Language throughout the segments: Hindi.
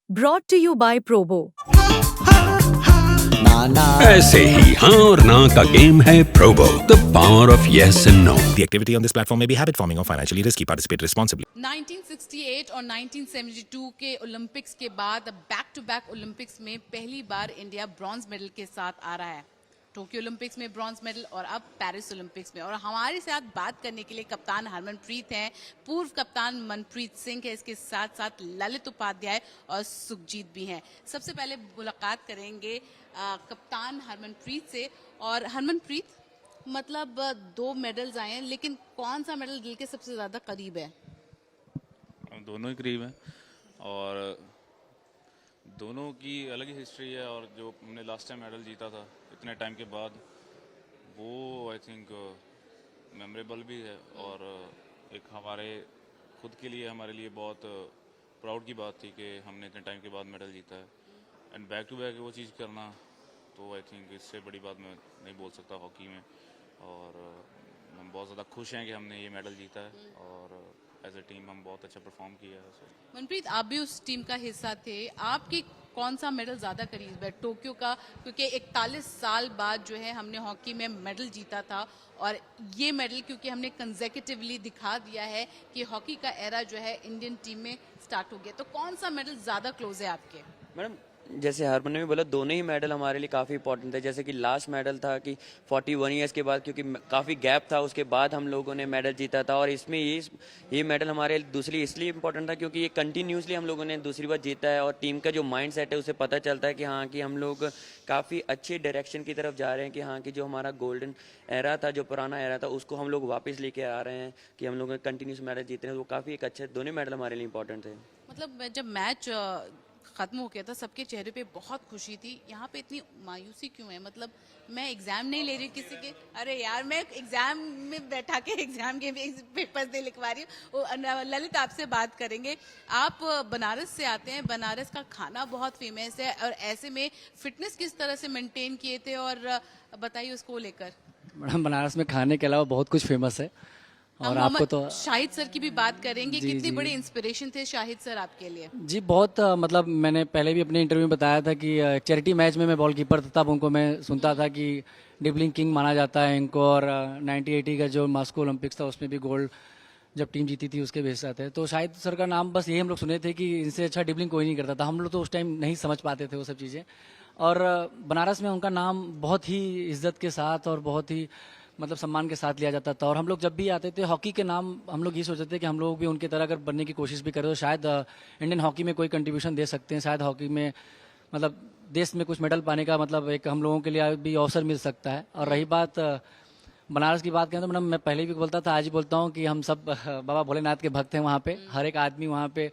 Brought to you by Probo. ऐसे ही हाँ और ना का गेम है Probo the power of yes and no. The activity on this platform may be habit forming or financially risky. Participate responsibly. 1968 और 1972 के ओलंपिक्स के बाद बैक टू बैक ओलंपिक्स में पहली बार इंडिया ब्रॉन्ज मेडल के साथ आ रहा है। टोक्यो ओलंपिक्स में ब्रॉन्ज मेडल और अब पेरिस ओलंपिक्स में। और हमारे साथ बात करने के लिए कप्तान हरमनप्रीत हैं, पूर्व कप्तान मनप्रीत सिंह है, इसके साथ साथ ललित उपाध्याय और सुखजीत भी हैं। सबसे पहले मुलाकात करेंगे कप्तान हरमनप्रीत से। और हरमनप्रीत, मतलब 2 मेडल्स आए हैं, लेकिन कौन सा मेडल दिल के सबसे ज्यादा करीब है? दोनों ही करीब हैं और दोनों की अलग ही हिस्ट्री है। और जो हमने लास्ट टाइम मेडल जीता था इतने टाइम के बाद, वो आई थिंक मेमोरेबल भी है और एक हमारे खुद के लिए, हमारे लिए बहुत प्राउड की बात थी कि हमने इतने टाइम के बाद मेडल जीता है। एंड बैक टू बैक वो चीज़ करना, तो आई थिंक इससे बड़ी बात मैं नहीं बोल सकता हॉकी में। और हम बहुत ज़्यादा खुश हैं कि हमने ये मेडल जीता है और एज ए टीम हम बहुत अच्छा परफॉर्म किया है। मनप्रीत, आप भी उस टीम का हिस्सा थे, आपके कौन सा मेडल ज्यादा करीब है? टोक्यो का, क्योंकि 41 साल बाद जो है हमने हॉकी में मेडल जीता था, और ये मेडल क्योंकि हमने कंसेक्यूटिवली दिखा दिया है कि हॉकी का एरा जो है इंडियन टीम में स्टार्ट हो गया, तो कौन सा मेडल ज्यादा क्लोज है आपके? मैडम, जैसे हरमन ने भी बोला, दोनों ही मेडल हमारे लिए काफ़ी इंपॉर्टेंट थे। जैसे कि लास्ट मेडल था कि 41 ईयर्स के बाद, क्योंकि काफ़ी गैप था, उसके बाद हम लोगों ने मेडल जीता था। और इसमें ये मेडल हमारे दूसरी इसलिए इंपॉर्टेंट था क्योंकि ये कंटिन्यूसली हम लोगों ने दूसरी बार जीता है। और टीम का जो माइंड सेट है, उसे पता चलता है कि हाँ, कि हम लोग काफ़ी अच्छे डायरेक्शन की तरफ जा रहे हैं, कि हाँ, कि जो हमारा गोल्डन एरा था, जो पुराना एरा था, उसको हम लोग वापस लेके आ रहे हैं, कि हम लोग कंटिन्यूस मेडल जीत रहे हैं। वो काफ़ी एक अच्छे, दोनों मेडल हमारे लिए इंपॉर्टेंट थे। मतलब जब मैच खत्म हो गया था, सबके चेहरे पे बहुत खुशी थी, यहाँ पे इतनी मायूसी क्यों है? मतलब मैं एग्जाम नहीं ले रही किसी के, अरे यार मैं एग्जाम में बैठा के एग्जाम के पेपर्स दे लिखवा रही हूँ। ललित, आपसे बात करेंगे। आप बनारस से आते हैं, बनारस का खाना बहुत फेमस है, और ऐसे में फिटनेस किस तरह से मेंटेन किए थे, और बताइए उसको लेकर। मैडम, बनारस में खाने के अलावा बहुत कुछ फेमस है, और आपको तो शाहिद सर की भी बात करेंगे। कितनी बड़ी इंस्पिरेशन थे शाहिद सर आपके लिए? जी बहुत, मतलब मैंने पहले भी अपने इंटरव्यू में बताया था कि चैरिटी मैच में मैं बॉल कीपर था, तब उनको मैं सुनता था कि ड्रिबलिंग किंग माना जाता है इनको। और 1980 का जो मॉस्को ओलंपिक्स था, उसमें भी गोल्ड जब टीम जीती थी उसके बेस आते हैं। तो शाहिद सर का नाम बस यही हम लोग सुने थे कि इनसे अच्छा ड्रिबलिंग कोई नहीं करता था। हम लोग तो उस टाइम नहीं समझ पाते थे वो सब चीज़ें। और बनारस में उनका नाम बहुत ही इज्जत के साथ और बहुत ही मतलब सम्मान के साथ लिया जाता था। और हम लोग जब भी आते थे, हॉकी के नाम हम लोग ये सोचते थे कि हम लोग भी उनकी तरह अगर बनने की कोशिश भी करें तो शायद इंडियन हॉकी में कोई कंट्रीब्यूशन दे सकते हैं। शायद हॉकी में मतलब देश में कुछ मेडल पाने का मतलब एक हम लोगों के लिए भी अवसर मिल सकता है। और रही बात बनारस की बात करें तो मैडम, मैं पहले भी बोलता था, आज ही बोलता हूँ कि हम सब बाबा भोलेनाथ के भक्त हैं। वहाँ पे हर एक आदमी वहाँ पे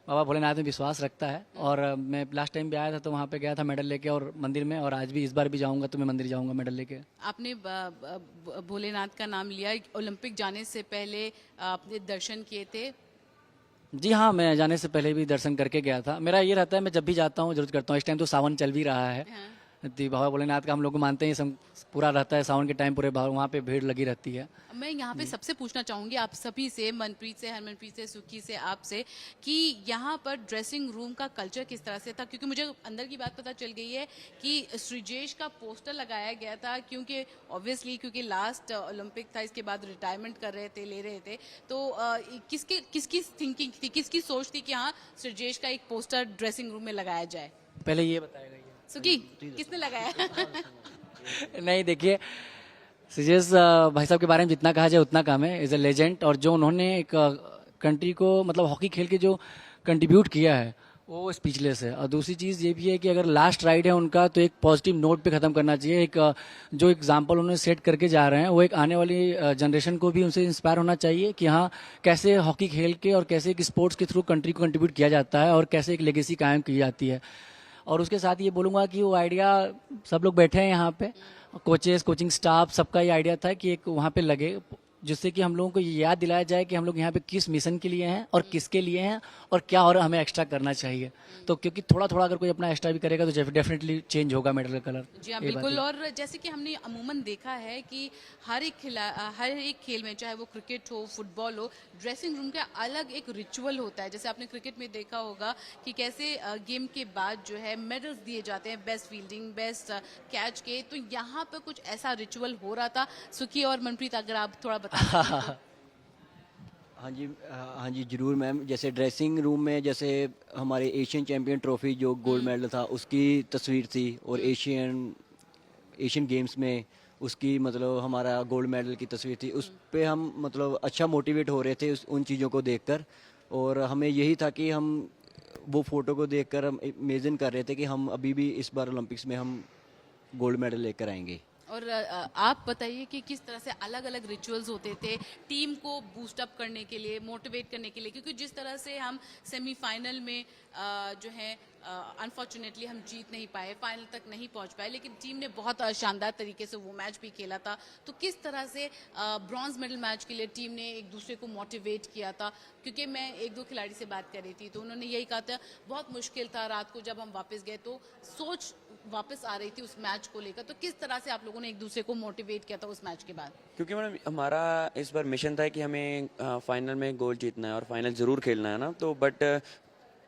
बाबा भोलेनाथ में विश्वास रखता है। और मैं लास्ट टाइम भी आया था तो वहाँ पे गया था मेडल लेके और मंदिर में, और आज भी इस बार भी जाऊँगा तो मैं मंदिर जाऊँगा मेडल लेके। आपने भोलेनाथ का नाम लिया, ओलंपिक जाने से पहले आपने दर्शन किए थे? जी हाँ, मैं जाने से पहले भी दर्शन करके गया था। मेरा ये रहता है, मैं जब भी जाता हूँ जरूर करता हूँ। इस टाइम तो सावन चल भी रहा है। हाँ। तो बाबा भोलेनाथ का हम लोग मानते हैं, पूरा रहता है सावन के टाइम, पूरे वहाँ पे भीड़ लगी रहती है। मैं यहाँ पे सबसे पूछना चाहूंगी आप सभी से, मनप्रीत से, हरमनप्रीत से, सुखी से, आपसे, कि यहाँ पर ड्रेसिंग रूम का कल्चर किस तरह से था? क्योंकि मुझे अंदर की बात पता चल गई है कि सृजेश का पोस्टर लगाया गया था, क्योंकि ऑब्वियसली क्योंकि लास्ट ओलंपिक था, इसके बाद रिटायरमेंट कर रहे थे, ले रहे थे, तो किसकी थिंकिंग थी, किसकी सोच थी कि हाँ सृजेश का एक पोस्टर ड्रेसिंग रूम में लगाया जाए? पहले ये बताएगा सुखी, किसने लगाया? नहीं, देखिए, सृजेश भाई साहब के बारे में जितना कहा जाए उतना कम है। इज ए लेजेंड, और जो उन्होंने एक कंट्री को मतलब हॉकी खेल के जो कंट्रीब्यूट किया है वो स्पीचलेस है। और दूसरी चीज़ ये भी है कि अगर लास्ट राइड है उनका तो एक पॉजिटिव नोट पे ख़त्म करना चाहिए। एक जो एग्जाम्पल उन्होंने सेट करके जा रहे हैं, वो एक आने वाली जनरेशन को भी उनसे इंस्पायर होना चाहिए कि हाँ, कैसे हॉकी खेल के और कैसे एक स्पोर्ट्स के थ्रू कंट्री को कंट्रीब्यूट किया जाता है और कैसे एक लेगेसी कायम की जाती है। और उसके साथ ये बोलूँगा कि वो आइडिया सब लोग बैठे हैं यहाँ पे, कोचेस, कोचिंग स्टाफ, सबका ये आइडिया था कि एक वहाँ पे लगे जिससे कि हम लोगों को ये याद दिलाया जाए कि हम लोग यहाँ पे किस मिशन के लिए हैं और किसके लिए हैं और क्या और हमें एक्स्ट्रा करना चाहिए। तो क्योंकि थोड़ा थोड़ा अगर कोई अपना एक्स्ट्रा भी करेगा तो डेफिनेटली चेंज होगा मेडल का कलर। जी हाँ ये बात बिल्कुल। है। और जैसे कि हमने अमूमन देखा है कि हर एक खेल में, चाहे वो क्रिकेट हो, फुटबॉल हो, ड्रेसिंग रूम का अलग एक रिचुअल होता है। जैसे आपने क्रिकेट में देखा होगा कि कैसे गेम के बाद जो है मेडल्स दिए जाते हैं बेस्ट फील्डिंग, बेस्ट कैच के। तो यहाँ पे कुछ ऐसा रिचुअल हो रहा था। सुखी और मनप्रीत, अगर आप थोड़ा बता सकें तो। हाँ जी ज़रूर मैम। जैसे ड्रेसिंग रूम में जैसे हमारे एशियन चैम्पियन ट्रॉफी जो गोल्ड मेडल था उसकी तस्वीर थी, और एशियन गेम्स में उसकी मतलब हमारा गोल्ड मेडल की तस्वीर थी। उस पे हम मतलब अच्छा मोटिवेट हो रहे थे उन चीज़ों को देखकर, और हमें यही था कि हम वो फ़ोटो को देखकर हम इमेजिन कर रहे थे कि हम अभी भी इस बार ओलंपिक्स में हम गोल्ड मेडल लेकर आएंगे। और आप बताइए कि किस तरह से अलग अलग रिचुअल्स होते थे टीम को बूस्ट अप करने के लिए, मोटिवेट करने के लिए, क्योंकि जिस तरह से हम सेमीफाइनल में जो है अनफॉर्चुनेटली हम जीत नहीं पाए, फाइनल तक नहीं पहुंच पाए, लेकिन टीम ने बहुत शानदार तरीके से वो मैच भी खेला था। तो किस तरह से ब्रॉन्ज मेडल मैच के लिए टीम ने एक दूसरे को मोटिवेट किया था? क्योंकि मैं एक दो खिलाड़ी से बात कर रही थी तो उन्होंने यही कहा था बहुत मुश्किल था, रात को जब हम वापस गए तो सोच वापस आ रही थी उस मैच को लेकर। तो किस तरह से आप लोगों ने एक दूसरे को मोटिवेट किया था उस मैच के बाद? क्योंकि मैडम हमारा इस बार मिशन था कि हमें फाइनल में गोल्ड जीतना है और फाइनल ज़रूर खेलना है ना। तो बट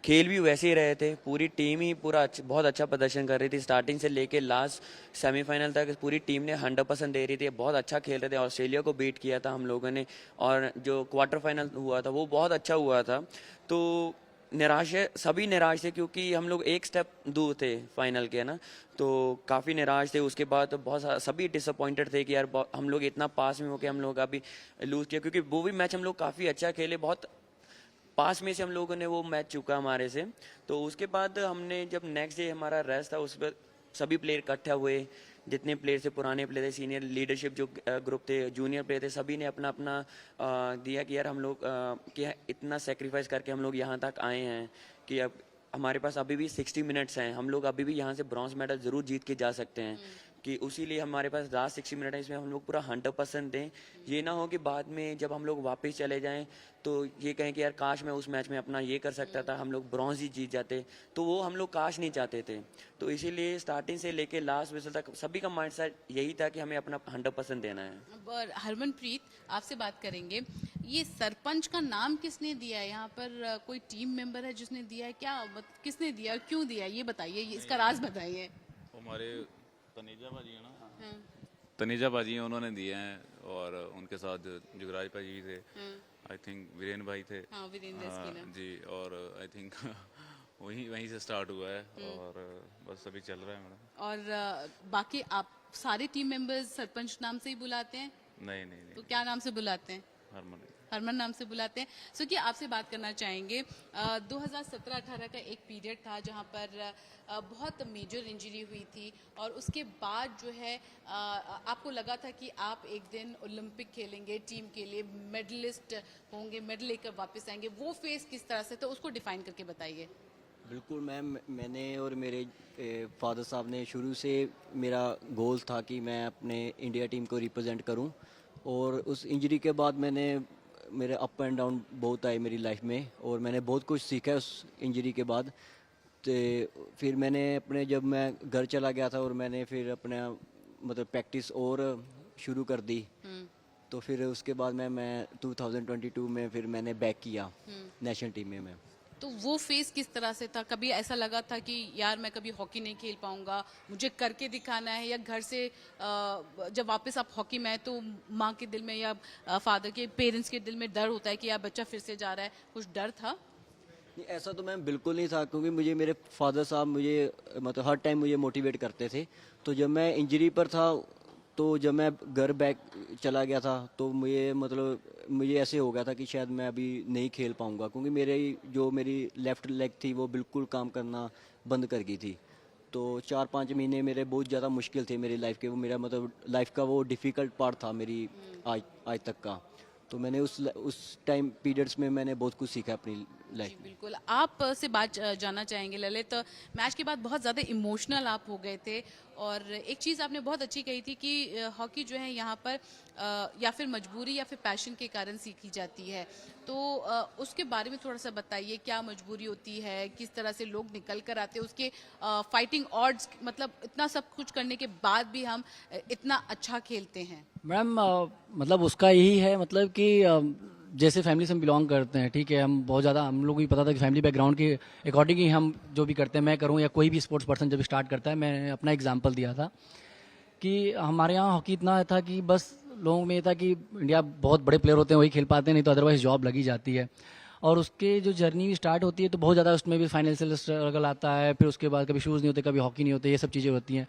खेल भी वैसे ही रहे थे, पूरी टीम ही बहुत अच्छा प्रदर्शन कर रही थी। स्टार्टिंग से लेके लास्ट सेमीफाइनल तक पूरी टीम ने 100% दे रही थी, बहुत अच्छा खेल रहे थे। ऑस्ट्रेलिया को बीट किया था हम लोगों ने, और जो क्वार्टर फाइनल हुआ था वो बहुत अच्छा हुआ था। तो सभी निराश थे क्योंकि हम लोग एक स्टेप दूर थे फाइनल के, ना। तो काफ़ी निराश थे। उसके बाद तो सभी डिसअपॉइंटेड थे कि यार हम लोग इतना पास में होके हम लोग अभी लूज़ किया, क्योंकि वो भी मैच हम लोग काफ़ी अच्छा खेले, बहुत पास में से हम लोगों ने वो मैच चुका हमारे से। तो उसके बाद हमने जब नेक्स्ट डे हमारा रेस्ट था उस पर सभी प्लेयर इकट्ठा हुए, जितने प्लेयर थे, पुराने प्लेयर थे, सीनियर लीडरशिप जो ग्रुप थे, जूनियर प्लेयर थे, सभी ने अपना अपना दिया कि यार हम लोग कि इतना सेक्रीफाइस करके हम लोग यहाँ तक आए हैं कि अब हमारे पास अभी भी 60 मिनट्स हैं, हम लोग अभी भी यहाँ से ब्रॉन्ज मेडल ज़रूर जीत के जा सकते हैं। कि उसी लिए हमारे पास लास्ट 60 मिनट है, इसमें हम लोग पूरा 100% दें। ये ना हो कि बाद में जब हम लोग वापस चले जाएं तो ये कहें कि यार काश मैं उस मैच में अपना ये कर सकता था, हम लोग ब्रॉन्ज ही जीत जाते। तो वो हम लोग काश नहीं चाहते थे। तो इसीलिए स्टार्टिंग से लेके लास्ट विसल तक सभी का माइंड सेट यही था कि हमें अपना 100% देना है। और हरमनप्रीत, आपसे बात करेंगे, ये सरपंच का नाम किसने दिया है? यहाँ पर कोई टीम मेंबर है जिसने दिया है क्या? किसने दिया, क्यों दिया, ये बताइए, इसका राज बताइए। हमारे तनेजा बाजी है ना, तनेजा बाजी हैं, उन्होंने दिए हैं। और उनके साथ जुगराज भाजी भी थे, आई थिंक वीरेन भाई थे। हाँ, वीरेंद्र स्कीना। जी। और आई थिंक वहीं से स्टार्ट हुआ है और बस अभी चल रहा है मैडम। और बाकी आप सारे टीम मेंबर्स सरपंच नाम से ही बुलाते हैं? नहीं नहीं नहीं, तो क्या नाम से बुलाते हैं? हरमन नाम से बुलाते हैं। सो कि आपसे बात करना चाहेंगे, 2017-18 का एक पीरियड था जहां पर बहुत मेजर इंजरी हुई थी, और उसके बाद जो है आपको लगा था कि आप एक दिन ओलंपिक खेलेंगे, टीम के लिए मेडलिस्ट होंगे, मेडल लेकर वापस आएंगे। वो फेस किस तरह से था, उसको डिफाइन करके बताइए। बिल्कुल मैम, मैंने और मेरे फादर साहब ने शुरू से मेरा गोल था कि मैं अपने इंडिया टीम को रिप्रेजेंट करूं। और उस इंजरी के बाद मेरे अप एंड डाउन बहुत आए मेरी लाइफ में, और मैंने बहुत कुछ सीखा उस इंजरी के बाद। तो फिर मैंने जब मैं घर चला गया था और मैंने फिर अपना मतलब प्रैक्टिस और शुरू कर दी। तो फिर उसके बाद मैं 2022 में फिर मैंने बैक किया नेशनल टीम में मैं। तो वो फेस किस तरह से था? कभी ऐसा लगा था कि यार मैं कभी हॉकी नहीं खेल पाऊंगा, मुझे करके दिखाना है? या घर से जब वापस आप हॉकी में आए तो माँ के दिल में या फादर के, पेरेंट्स के दिल में डर होता है कि यार बच्चा फिर से जा रहा है, कुछ डर था? नहीं, ऐसा तो मैम बिल्कुल नहीं था, क्योंकि मुझे मेरे फादर साहब मुझे मतलब हर टाइम मुझे मोटिवेट करते थे। तो जब मैं इंजरी पर था, तो जब मैं घर बैक चला गया था तो मुझे ऐसे हो गया था कि शायद मैं अभी नहीं खेल पाऊंगा, क्योंकि मेरी लेफ़्ट लेग थी वो बिल्कुल काम करना बंद कर गई थी। तो 4-5 महीने मेरे बहुत ज़्यादा मुश्किल थे मेरी लाइफ के। वो मेरा मतलब लाइफ का वो डिफ़िकल्ट पार्ट था मेरी आज तक का। तो मैंने उस टाइम पीरियड्स में मैंने बहुत कुछ सीखा अपनी लाइफ जी में। बिल्कुल। आप से बात जानना चाहेंगे ललित, मैच के बाद बहुत ज़्यादा इमोशनल आप हो गए थे और एक चीज़ आपने बहुत अच्छी कही थी कि हॉकी जो है यहाँ पर या फिर मजबूरी या फिर पैशन के कारण सीखी जाती है, तो उसके बारे में थोड़ा सा बताइए, क्या मजबूरी होती है, किस तरह से लोग निकल कर आते हैं, उसके फाइटिंग ऑड्स, मतलब इतना सब कुछ करने के बाद भी हम इतना अच्छा खेलते हैं। मैम मतलब उसका यही है, मतलब कि जैसे फैमिली से हम बिलोंग करते हैं, ठीक है, हम बहुत ज़्यादा, हम लोग भी पता था कि फैमिली बैकग्राउंड के अकॉर्डिंग ही हम जो भी करते हैं, मैं करूँ या कोई भी स्पोर्ट्स पर्सन जब स्टार्ट करता है, मैंने अपना एग्जांपल दिया था कि हमारे यहाँ हॉकी इतना था कि बस लोगों में ये था कि इंडिया बहुत बड़े प्लेयर होते हैं वही खेल पाते हैं, नहीं तो अदरवाइज जॉब लगी जाती है। और उसके जो जर्नी स्टार्ट होती है तो बहुत ज़्यादा उसमें भी फाइनेंशियल स्ट्रगल आता है, फिर उसके बाद कभी शूज़ नहीं होते, कभी हॉकी नहीं होते, ये सब चीज़ें होती हैं।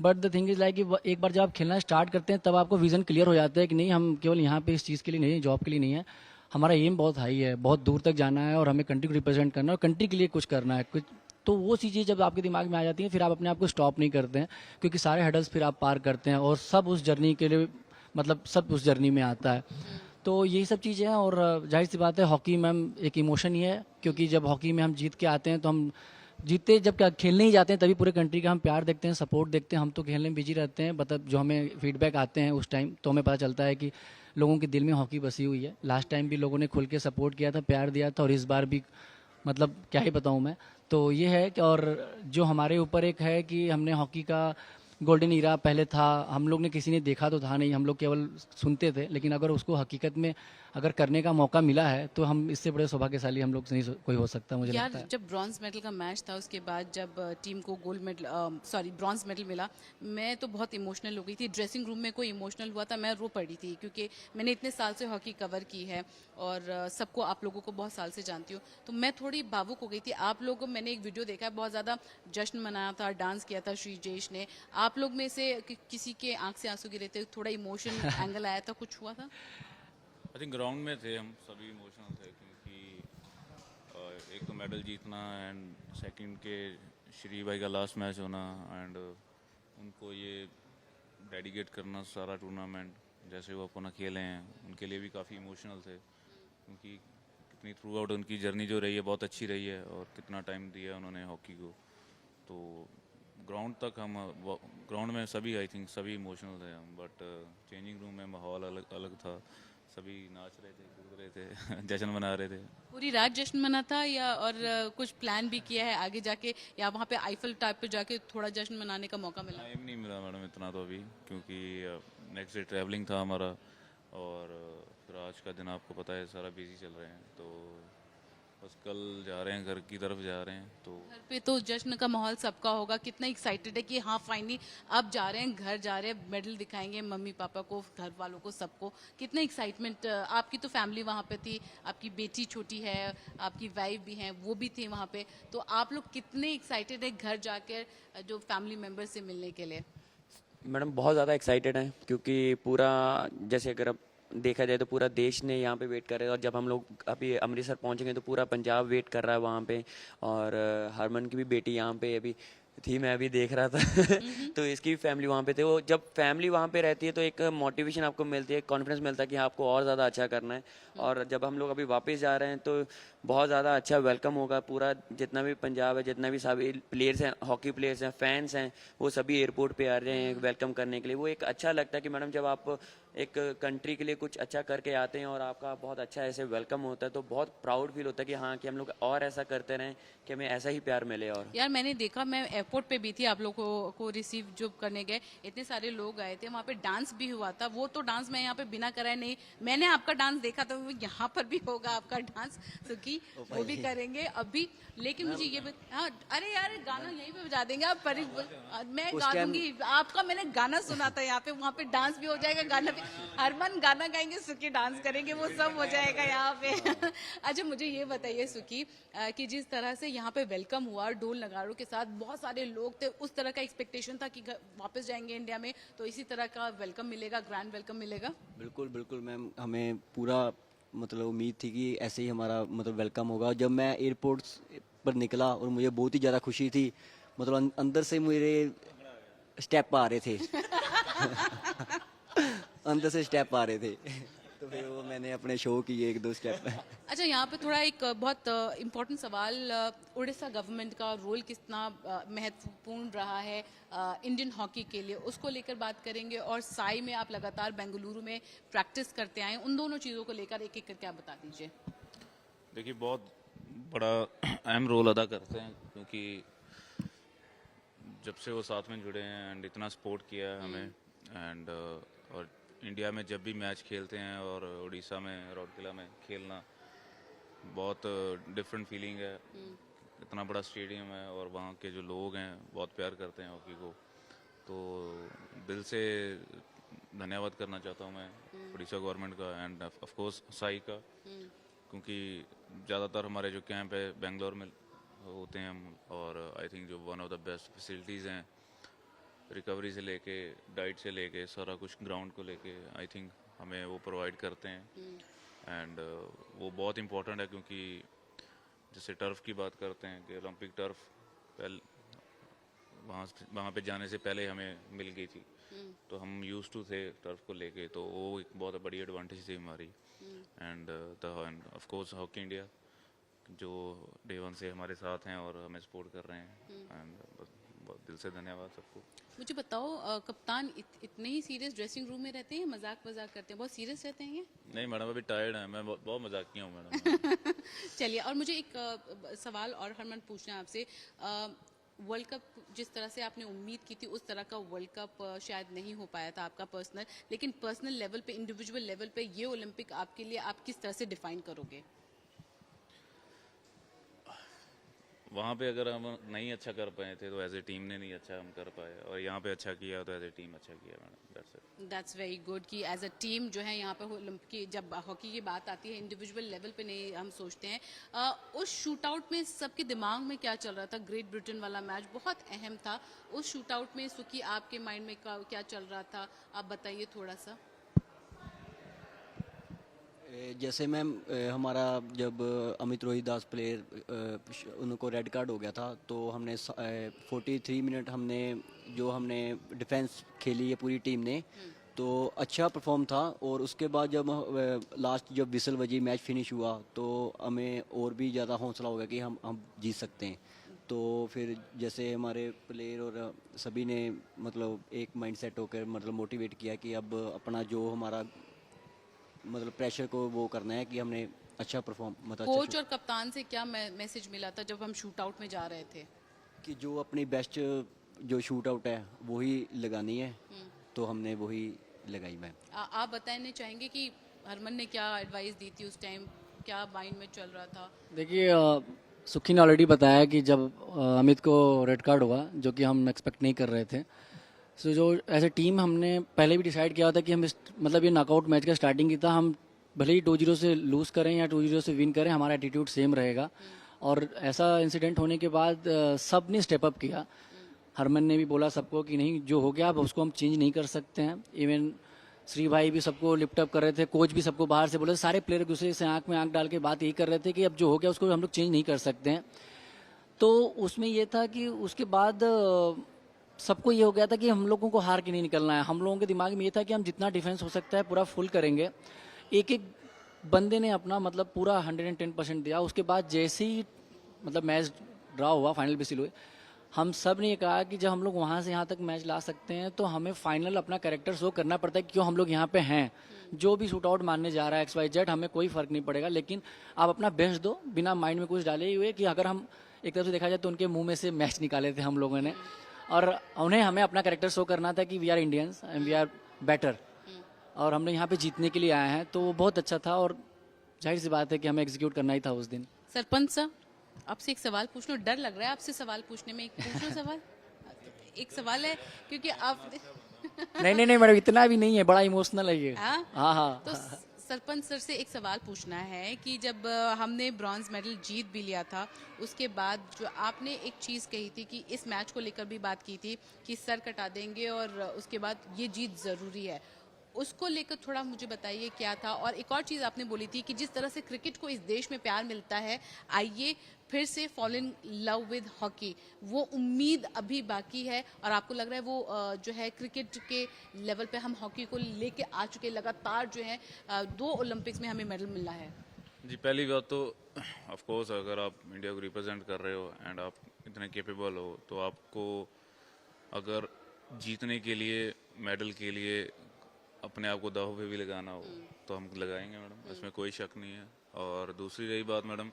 But the thing is like कि एक बार जब आप खेलना स्टार्ट करते हैं तब आपको विजन क्लियर हो जाता है कि नहीं, हम केवल यहाँ पे इस चीज़ के लिए नहीं, जॉब के लिए नहीं है, हमारा एम बहुत हाई है, बहुत दूर तक जाना है और हमें कंट्री को रिप्रेजेंट करना है और कंट्री के लिए कुछ करना है कुछ। तो वो चीज़ें जब आपके दिमाग में आ जाती हैं फिर आप अपने आप को स्टॉप नहीं करते हैं, क्योंकि सारे हडल्स फिर आप पार करते हैं और सब उस जर्नी के लिए, मतलब सब उस जर्नी में आता है। तो यही सब चीज़ें हैं और जाहिर सी बात है हॉकी मैम एक इमोशन ही है, क्योंकि जब हॉकी में हम जीत के आते हैं तो हम जीतते, जब क्या खेलने ही जाते हैं तभी पूरे कंट्री का हम प्यार देखते हैं, सपोर्ट देखते हैं। हम तो खेलने में बिजी रहते हैं, मतलब जो हमें फीडबैक आते हैं उस टाइम तो हमें पता चलता है कि लोगों के दिल में हॉकी बसी हुई है। लास्ट टाइम भी लोगों ने खुल के सपोर्ट किया था, प्यार दिया था, और इस बार भी मतलब क्या ही बताऊँ मैं। तो ये है कि और जो हमारे ऊपर एक है कि हमने हॉकी का गोल्डन ईरा पहले था, हम लोग ने किसी ने देखा तो था नहीं, हम लोग केवल सुनते थे, लेकिन अगर उसको हकीकत में अगर करने का मौका मिला है तो हम इससे बड़े सौभाग्यशाली हम लोग से नहीं कोई हो सकता, मुझे लगता यार है। जब ब्रॉन्ज मेडल का मैच था उसके बाद जब टीम को gold medal sorry bronze medal मिला, मैं तो बहुत इमोशनल हो गई थी। ड्रेसिंग रूम में कोई इमोशनल हुआ था, मैं रो पड़ी थी, क्योंकि मैंने इतने साल से हॉकी कवर की है और सबको, आप लोगों को बहुत साल से जानती हूँ, तो मैं थोड़ी भावुक हो गई थी। आप लोगों, मैंने एक वीडियो देखा है, बहुत ज़्यादा जश्न मनाया था, डांस किया था श्रीजेश ने। आप लोग में से किसी के आंख से आंसू गिरे थे, थोड़ा इमोशन एंगल आया था, कुछ हुआ था? आई थिंक ग्राउंड में थे हम सभी, इमोशनल थे, क्योंकि एक तो मेडल जीतना एंड सेकंड के श्री भाई का लास्ट मैच होना एंड उनको ये डेडिकेट करना सारा टूर्नामेंट, जैसे वो अपना खेले हैं, उनके लिए भी काफ़ी इमोशनल थे, क्योंकि कितनी थ्रू आउट उनकी जर्नी जो रही है बहुत अच्छी रही है और कितना टाइम दिया उन्होंने हॉकी को। तो ग्राउंड तक हम, ग्राउंड में सभी, आई थिंक सभी इमोशनल थे हम, बट चेंजिंग रूम में माहौल अलग अलग था, सभी नाच रहे थे, कूद रहे थे जश्न मना रहे थे। पूरी रात जश्न मना था या और कुछ प्लान भी किया है आगे जाके, या वहाँ पे आईफल टाइप पे जाके थोड़ा जश्न मनाने का मौका मिला? टाइम नहीं मिला मैडम इतना तो अभी, क्योंकि नेक्स्ट डे ट्रैवलिंग था हमारा और फिर आज का दिन आपको पता है सारा बिजी चल रहे हैं, तो बस कल जा रहे हैं, घर की तरफ जा रहे हैं। तो घर पे तो जश्न का माहौल सबका होगा, कितना एक्साइटेड है कि हाँ फाइनली अब जा रहे हैं, घर जा रहे हैं, मेडल दिखाएंगे मम्मी पापा को, घर वालों को, सबको। कितना एक्साइटमेंट। आपकी तो फैमिली वहाँ पे थी, आपकी बेटी छोटी है, आपकी वाइफ भी हैं, वो भी थे वहाँ पे, तो आप लोग कितने एक्साइटेड है घर जाकर जो फैमिली मेम्बर से मिलने के लिए? मैडम बहुत ज़्यादा एक्साइटेड हैं, क्योंकि पूरा, जैसे अगर अब देखा जाए तो पूरा देश ने यहाँ पे वेट कर रहे हैं, और जब हम लोग अभी अमृतसर पहुँचेंगे तो पूरा पंजाब वेट कर रहा है वहाँ पे, और हरमन की भी बेटी यहाँ पे अभी थी, मैं अभी देख रहा था तो इसकी भी फैमिली वहाँ पे थे। वो जब फैमिली वहाँ पे रहती है तो एक मोटिवेशन आपको मिलती है, कॉन्फिडेंस मिलता है कि हाँ, आपको और ज़्यादा अच्छा करना है। और जब हम लोग अभी वापस जा रहे हैं तो बहुत ज़्यादा अच्छा वेलकम होगा, पूरा जितना भी पंजाब है, जितना भी सभी प्लेयर्स हैं, हॉकी प्लेयर्स हैं, फैंस हैं, वो सभी एयरपोर्ट पे आ रहे हैं वेलकम करने के लिए। वो एक अच्छा लगता है कि मैडम जब आप एक कंट्री के लिए कुछ अच्छा करके आते हैं और आपका बहुत अच्छा ऐसे वेलकम होता है तो बहुत प्राउड फील होता है कि हाँ, कि हम लोग और ऐसा करते रहें, कि हमें ऐसा ही प्यार मिले। और यार मैंने देखा, मैं एयरपोर्ट पे भी थी, आप लोगों को रिसीव जो करने गए, इतने सारे लोग आए थे, वहाँ पे डांस भी हुआ था। वो तो डांस मैं यहाँ पे बिना कराए नहीं, मैंने आपका डांस देखा था, वो यहाँ पर भी होगा आपका डांस, सुकी वो भी करेंगे अभी। लेकिन मुझे ये हाँ, अरे यार गाना यहीं पे बजा देंगे आप, मैं गा दूंगी आपका, मैंने गाना सुना था यहाँ पे, वहाँ पे डांस भी हो जाएगा, गाना भी, हरमन गाना गाएंगे, सुकी डांस करेंगे, वो सब हो जाएगा यहाँ पे अच्छा मुझे ये बताइए सुकी, कि जिस तरह से यहाँ पे वेलकम हुआ ढोल नगाड़ों के साथ, बहुत सारे लोग थे, उस तरह का एक्सपेक्टेशन था कि वापस जाएंगे इंडिया में तो इसी तरह का वेलकम मिलेगा, ग्रैंड वेलकम मिलेगा? बिल्कुल बिल्कुल मैम, हमें पूरा मतलब उम्मीद थी कि ऐसे ही हमारा मतलब वेलकम होगा। जब मैं एयरपोर्ट पर निकला और मुझे बहुत ही ज़्यादा खुशी थी, मतलब अंदर से मेरे स्टेप आ रहे थे अंदर से स्टेप आ रहे थे तो फिर वो मैंने अपने शो किए 1-2 स्टेप। अच्छा, यहाँ पे थोड़ा एक बहुत इम्पोर्टेंट सवाल, उड़ीसा गवर्नमेंट का रोल कितना महत्वपूर्ण रहा है इंडियन हॉकी के लिए, उसको लेकर बात करेंगे। और साई में आप लगातार बेंगलुरु में प्रैक्टिस करते आए, उन दोनों चीज़ों को लेकर एक एक करके आप बता दीजिए। देखिए, बहुत बड़ा अहम रोल अदा करते हैं, क्योंकि जब से वो साथ में जुड़े हैं एंड इतना सपोर्ट किया है हमें, एंड और इंडिया में जब भी मैच खेलते हैं और उड़ीसा में राउरकेला में खेलना बहुत डिफरेंट फीलिंग है। इतना बड़ा स्टेडियम है और वहाँ के जो लोग हैं बहुत प्यार करते हैं हॉकी को, तो दिल से धन्यवाद करना चाहता हूँ मैं उड़ीसा गवर्नमेंट का एंड ऑफ कोर्स साई का, क्योंकि ज़्यादातर हमारे जो कैंप है बेंगलोर में होते हैं हम, और आई थिंक जो one of the best facilities हैं, रिकवरी से लेके डाइट से लेके सारा कुछ ग्राउंड को लेके आई थिंक हमें वो प्रोवाइड करते हैं। एंड वो बहुत इम्पोर्टेंट है, क्योंकि जैसे टर्फ की बात करते हैं कि ओलंपिक टर्फ वहाँ पे जाने से पहले हमें मिल गई थी, तो हम यूज टू थे टर्फ को लेके, तो वो एक बहुत बड़ी एडवांटेज थी हमारी। End of course hockey India जो डे 1 से हमारे साथ हैं और हमें सपोर्ट कर रहे हैं, एंड बहुत दिल से धन्यवाद सबको। मुझे बताओ, कप्तान इतने ही सीरियस ड्रेसिंग रूम में रहते हैं, मजाक करते हैं, बहुत सीरियस रहते हैं ये? नहीं मैडम, अभी टायर्ड है, मैं बहुत मजाकिया हूँ मैडम। चलिए, और मुझे एक सवाल और हरमन पूछना है आपसे। वर्ल्ड कप जिस तरह से आपने उम्मीद की थी उस तरह का वर्ल्ड कप शायद नहीं हो पाया था आपका पर्सनल, लेकिन पर्सनल लेवल पे, इंडिविजुअल लेवल पे ये ओलंपिक आपके लिए आप किस तरह से डिफाइन करोगे? वहाँ पे अगर हम नहीं अच्छा कर पाए थे तो एज ए टीम ने नहीं अच्छा हम कर पाए, और यहाँ पे अच्छा किया तो एज ए टीम अच्छा किया madam. That's it. That's very good कि एज अ टीम जो है यहाँ पर ओलंपिक, जब हॉकी की बात आती है इंडिविजुअल लेवल पे नहीं हम सोचते हैं। उस शूट आउट में सबके दिमाग में क्या चल रहा था? ग्रेट ब्रिटेन वाला मैच बहुत अहम था, उस शूट आउट में सुखी आपके माइंड में क्या चल रहा था, आप बताइए थोड़ा सा। जैसे मैम हमारा जब अमित रोहित दास प्लेयर उनको रेड कार्ड हो गया था, तो हमने 43 मिनट हमने डिफेंस खेली है पूरी टीम ने, तो अच्छा परफॉर्म था। और उसके बाद जब लास्ट जब विसल बजी मैच फिनिश हुआ, तो हमें और भी ज़्यादा हौसला हो गया कि हम जीत सकते हैं। तो फिर जैसे हमारे प्लेयर और सभी ने मतलब एक माइंड सेट होकर मतलब मोटिवेट किया कि अब अपना जो हमारा मतलब प्रेशर को वो करना है कि हमने अच्छा परफॉर्म मतलब कोच और कप्तान से क्या मैसेज मिला था जब हम शूट आउट में जा रहे थे? कि जो अपनी बेस्ट जो शूट आउट है वही लगानी है, तो हमने वही लगाई। मैम आप बताना चाहेंगे कि हरमन ने क्या एडवाइस दी थी उस टाइम, क्या माइंड में चल रहा था? देखिए, सुखी ने ऑलरेडी बताया कि जब अमित को रेड कार्ड हुआ, जो कि हम एक्सपेक्ट नहीं कर रहे थे, सो जो एज ए टीम हमने पहले भी डिसाइड किया था कि हम मतलब ये नॉकआउट मैच का स्टार्टिंग की था, हम भले ही 2-0 से लूज़ करें या 2-0 से विन करें, हमारा एटीट्यूड सेम रहेगा। और ऐसा इंसिडेंट होने के बाद सब ने स्टेप अप किया। हरमन ने भी बोला सबको कि नहीं, जो हो गया अब उसको हम चेंज नहीं कर सकते हैं। इवन श्री भाई भी सबको लिफ्ट अप कर रहे थे, कोच भी सबको बाहर से बोले, सारे प्लेयर दूसरे से आंख में आंख डाल के बात यही कर रहे थे कि अब जो हो गया उसको हम लोग चेंज नहीं कर सकते हैं। तो उसमें ये था कि उसके बाद सबको ये हो गया था कि हम लोगों को हार के नहीं निकलना है। हम लोगों के दिमाग में ये था कि हम जितना डिफेंस हो सकता है पूरा फुल करेंगे। एक एक बंदे ने अपना मतलब पूरा 110% दिया। उसके बाद जैसे ही मतलब मैच ड्रा हुआ, फाइनल विसिल हुए, हम सब ने ये कहा कि जब हम लोग वहाँ से यहाँ तक मैच ला सकते हैं तो हमें फाइनल अपना कैरेक्टर शो करना पड़ता है, क्यों हम लोग यहाँ पे हैं। जो भी शूट आउट मानने जा रहा है XYZ, हमें कोई फर्क नहीं पड़ेगा, लेकिन आप अपना बेस्ट दो, बिना माइंड में कुछ डाले हुए। कि अगर हम एक तरफ से देखा जाए तो उनके मुंह में से मैच निकाले थे हम लोगों ने, और हमें अपना कैरेक्टर शो करना था कि we are Indians and we are better, और हमने यहाँ पे जीतने के लिए आए हैं। तो वो बहुत अच्छा था, और जाहिर सी बात है कि हमें एग्जीक्यूट करना ही था उस दिन। सरपंच साहब, आपसे एक सवाल पूछना, डर लग रहा है आपसे सवाल पूछने में, पूछो सवाल। एक सवाल है क्योंकि आप नहीं मैडम, इतना भी नहीं है, बड़ा इमोशनल है ये। हाँ। तो सरपंच सर से एक सवाल पूछना है कि जब हमने ब्रॉन्ज मेडल जीत भी लिया था, उसके बाद जो आपने एक चीज़ कही थी कि इस मैच को लेकर भी बात की थी कि सर कटा देंगे और उसके बाद ये जीत ज़रूरी है, उसको लेकर थोड़ा मुझे बताइए क्या था। और एक और चीज़ आपने बोली थी कि जिस तरह से क्रिकेट को इस देश में प्यार मिलता है, आइए फिर से fall in love with hockey, वो उम्मीद अभी बाकी है और आपको लग रहा है वो जो है क्रिकेट के लेवल पे हम हॉकी को लेके आ चुके, लगातार जो है 2 ओलंपिक्स में हमें मेडल मिला है। जी, पहली बात तो ऑफ कोर्स अगर आप इंडिया को रिप्रेजेंट कर रहे हो एंड आप इतने कैपेबल हो, तो आपको अगर जीतने के लिए, मेडल के लिए अपने आप को दांव पे भी लगाना हो तो हम लगाएंगे मैडम, इसमें कोई शक नहीं है। और दूसरी रही बात मैडम,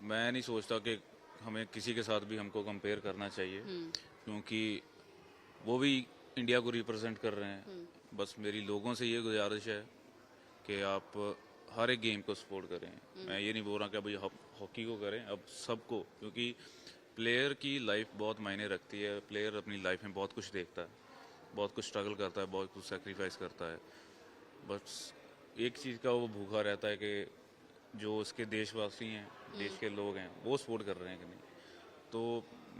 मैं नहीं सोचता कि हमें किसी के साथ भी हमको कंपेयर करना चाहिए, क्योंकि वो भी इंडिया को रिप्रेजेंट कर रहे हैं। बस मेरी लोगों से ये गुजारिश है कि आप हर एक गेम को सपोर्ट करें। मैं ये नहीं बोल रहा कि भाई हॉकी को करें, अब सबको, क्योंकि प्लेयर की लाइफ बहुत मायने रखती है। प्लेयर अपनी लाइफ में बहुत कुछ देखता है, बहुत कुछ स्ट्रगल करता है, बहुत कुछ सेक्रीफाइस करता है। बस एक चीज़ का वो भूखा रहता है कि जो उसके देशवासी हैं, देश के लोग हैं, वो सपोर्ट कर रहे हैं कि नहीं। तो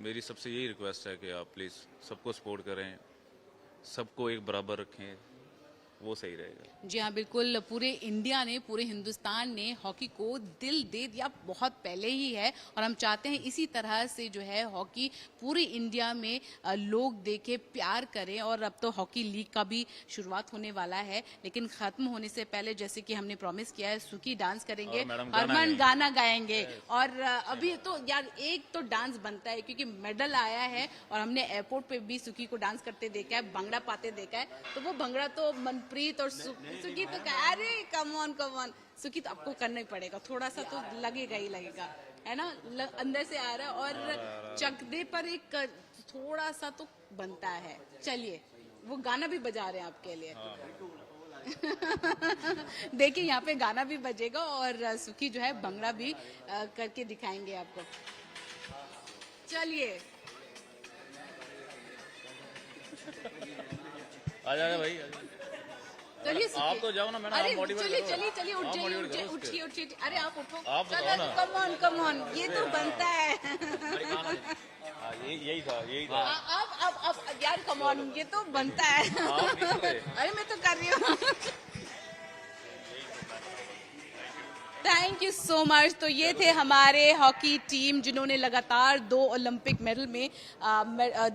मेरी सबसे यही रिक्वेस्ट है कि आप प्लीज़ सबको सपोर्ट करें, सबको एक बराबर रखें, वो सही रहेगा। जी हाँ, बिल्कुल। पूरे इंडिया ने, पूरे हिंदुस्तान ने हॉकी को दिल दे दिया बहुत पहले ही है और हम चाहते हैं इसी तरह से जो है हॉकी पूरी इंडिया में लोग देखें, प्यार करें। और अब तो हॉकी लीग का भी शुरुआत होने वाला है, लेकिन ख़त्म होने से पहले जैसे कि हमने प्रॉमिस किया है, सुकी डांस करेंगे, हरमन गाना गाएंगे। और अभी तो यार एक तो डांस बनता है क्योंकि मेडल आया है और हमने एयरपोर्ट पे भी सुकी को डांस करते देखा है, भंगड़ा पाते देखा है। तो वो भंगड़ा तो मनप्रीत और सुकी तो अरे कम ऑन सुकी तो आपको करना ही पड़ेगा, थोड़ा सा तो लगेगा ही लगेगा, है ना, अंदर से आ रहा है। और चकदे पर एक थोड़ा सा तो बनता है। चलिए वो गाना भी बजा रहे हैं आपके लिए। देखिए यहाँ पे गाना भी बजेगा और सुकी जो है भंगड़ा भी करके दिखाएंगे आपको। चलिए आ जाएगा भाई, चलिए आप तो जाओ ना मैडम, अरे आप मोटिवेट चलिए करो। चलिए चलिए उठ आप जाइए, मोटिवेट करो उठिए उठिए, अरे आप उठो, आप बताओ ना। कम ऑन ये तो बनता है। यही था। अब यार कम ऑन, ये तो बनता है। अरे मैं तो कर रही हूँ। Thank you so much. तो ये थे हमारे हॉकी टीम जिन्होंने लगातार 2 ओलंपिक मेडल में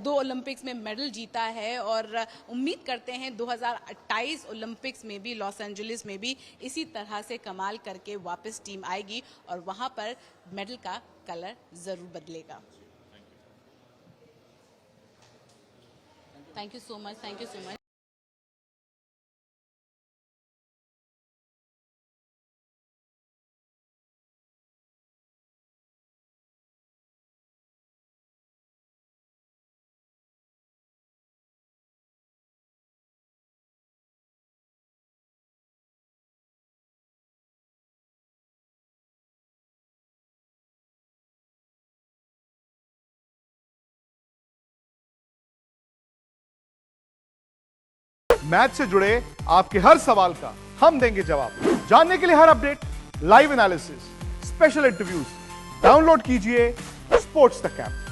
2 ओलंपिक्स में मेडल जीता है और उम्मीद करते हैं 2028 ओलंपिक्स में भी, लॉस एंजलिस में भी इसी तरह से कमाल करके वापस टीम आएगी और वहां पर मेडल का कलर जरूर बदलेगा। Thank you so much. Match से जुड़े आपके हर सवाल का हम देंगे जवाब। जानने के लिए हर update, live analysis, special interviews, download कीजिए स्पोर्ट्स तक ऐप।